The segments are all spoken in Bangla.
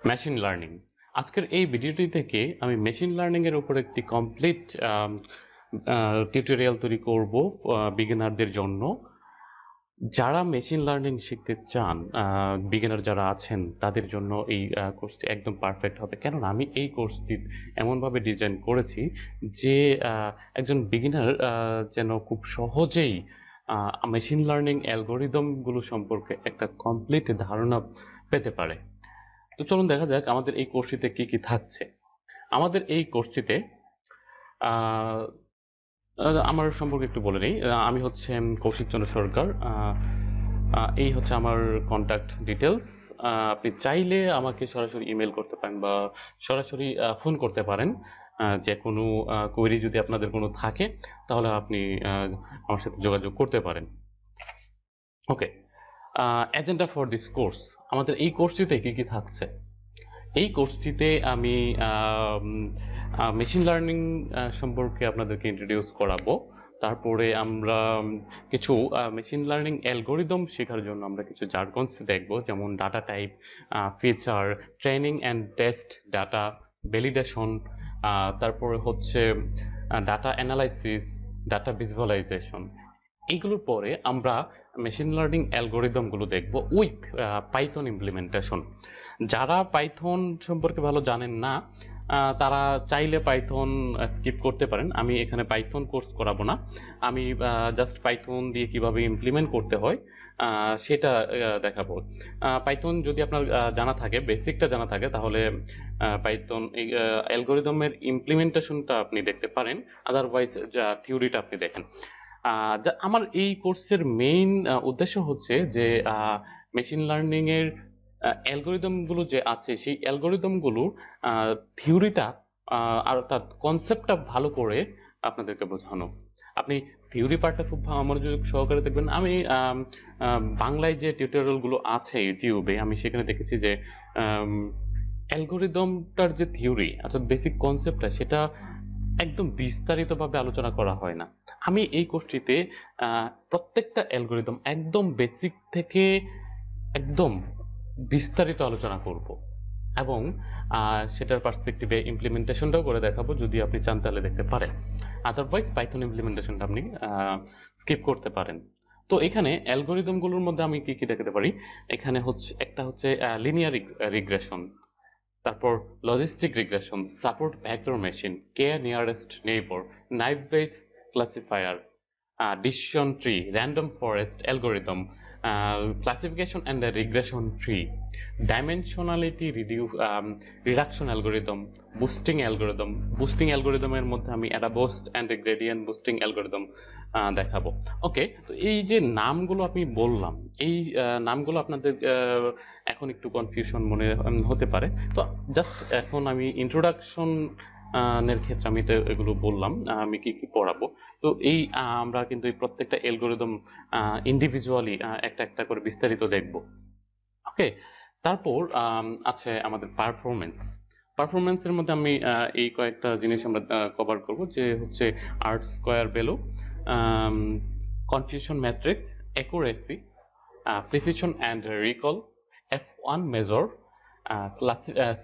Machine learning. আজকের এই ভিডিওটি থেকে আমি মেশিন লার্নিং এর উপর একটি কমপ্লিট টিউটোরিয়াল তৈরি করব বিগিনারদের জন্য। যারা মেশিন লার্নিং শিখতে চান, বিগিনার যারা আছেন তাদের জন্য এই কোর্সটি একদম পারফেক্ট হবে। কেননা আমি এই কোর্সটি এমনভাবে ডিজাইন করেছি যে একজন বিগিনার যেন খুব সহজেই মেশিন লার্নিং অ্যালগরিদমগুলো সম্পর্কে একটা কমপ্লিট ধারণা পেতে পারে। তো চলুন দেখা যাক আমাদের এই কোর্সটিতে কি কি থাকছে। আমাদের এই কোর্সটিতে আমার সম্পর্কে একটু বলে নিই। আমি হচ্ছে কৌশিক চন্দ্র সরকার। এই হচ্ছে আমার কন্ট্যাক্ট ডিটেলস। আপনি চাইলে আমাকে সরাসরি ইমেল করতে পারেন বা সরাসরি ফোন করতে পারেন। যে কোনো কোয়েরি যদি আপনাদের কোনো থাকে তাহলে আপনি আমার সাথে যোগাযোগ করতে পারেন। ওকে, এজেন্ডা ফর দিস কোর্স। আমাদের এই কোর্সটিতে কি কি থাকছে? এই কোর্সটিতে আমি মেশিন লার্নিং সম্পর্কে আপনাদেরকে ইন্ট্রোডিউস করাবো। তারপরে আমরা কিছু মেশিন লার্নিং অ্যালগরিদম শেখার জন্য আমরা কিছু জার্গনস দেখব, যেমন data type, feature, training and test, data validation, তারপরে হচ্ছে ডাটা অ্যানালাইসিস, ডাটা ভিজুয়ালাইজেশন। এইগুলোর পরে আমরা মেশিন লার্নিং অ্যালগরিদমগুলো দেখব উইথ পাইথন ইমপ্লিমেন্টেশন। যারা পাইথন সম্পর্কে ভালো জানেন না তারা চাইলে পাইথন স্কিপ করতে পারেন। আমি এখানে পাইথন কোর্স করাবো না, আমি জাস্ট পাইথন দিয়ে কিভাবে ইমপ্লিমেন্ট করতে হয় সেটা দেখাবো। পাইথন যদি আপনার জানা থাকে, বেসিকটা জানা থাকে, তাহলে পাইথন এই অ্যালগরিদমের ইমপ্লিমেন্টেশনটা আপনি দেখতে পারেন, আদারওয়াইজ থিওরিটা আপনি দেখেন। আমার এই কোর্সের মেইন উদ্দেশ্য হচ্ছে যে মেশিন লার্নিং এর অ্যালগরিদমগুলো যে আছে সেই অ্যালগরিদমগুলোর থিওরিটা আর তার কনসেপ্টটা ভালো করে আপনাদেরকে বোঝানো। আপনি থিওরি পার্টটা খুব মনোযোগ সহকারে দেখবেন। আমি বাংলায় যে টিউটোরিয়ালগুলো আছে ইউটিউবে, আমি সেখানে দেখেছি যে অ্যালগরিদমটার যে থিওরি অর্থাৎ বেসিক কনসেপ্টটা সেটা একদম বিস্তারিতভাবে আলোচনা করা হয় না। আমি এই কোর্সটিতে প্রত্যেকটা অ্যালগরিদম একদম বেসিক থেকে একদম বিস্তারিত আলোচনা করব এবং সেটার পার্সপেক্টিভে ইমপ্লিমেন্টেশনটাও করে দেখাবো। যদি আপনি চান তাহলে দেখতে পারেন, আদারওয়াইজ পাইথন ইমপ্লিমেন্টেশনটা আপনি স্কিপ করতে পারেন। তো এখানে অ্যালগরিদমগুলোর মধ্যে আমি কি কি দেখাতে পারি? এখানে একটা হচ্ছে লিনিয়ার রিগ্রেশন, তারপর logistic regression, support vector machine, K nearest neighbour, naive base classifier, decision tree, random forest algorithm, classification and regression tree, dimensionality reduction algorithm, boosting algorithm. Boosting অ্যালগরিদমের মধ্যে আমি অ্যাডাবোস্ট অ্যান্ড গ্রেডিয়েন্ট বুস্টিং অ্যালগরিদম দেখাবো। ওকে, তো এই যে নামগুলো আমি বললাম, এই নামগুলো আপনাদের এখন একটু কনফিউশন মনে হতে পারে। তো জাস্ট এখন আমি ইন্ট্রোডাকশন এর ক্ষেত্রে আমি তো এগুলো বললাম আমি কি কি পড়াবো। তো এই আমরা কিন্তু এই প্রত্যেকটা অ্যালগরিদম ইন্ডিভিজুয়ালি একটা একটা করে বিস্তারিত দেখব। ওকে, তারপর আছে আমাদের পারফরমেন্সের মধ্যে আমি এই কয়েকটা জিনিস আমরা কভার করব, যে হচ্ছে art square value, confusion matrix, accuracy, precision and recall, F1 major,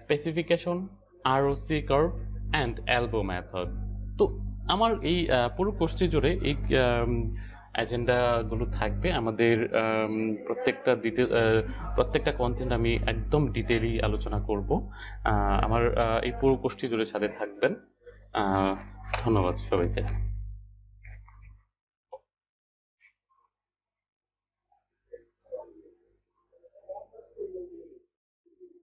specification, ROC curve and elbow method. তো আমার এই পুরো কোর্সটি জুড়ে এই এজেন্ডাগুলো থাকবে। আমাদের প্রত্যেকটা কন্টেন্ট আমি একদম ডিটেইলি আলোচনা করব। আমার এই পুরো কোর্সটি জুড়ে সাথে থাকবেন। ধন্যবাদ সবাইকে।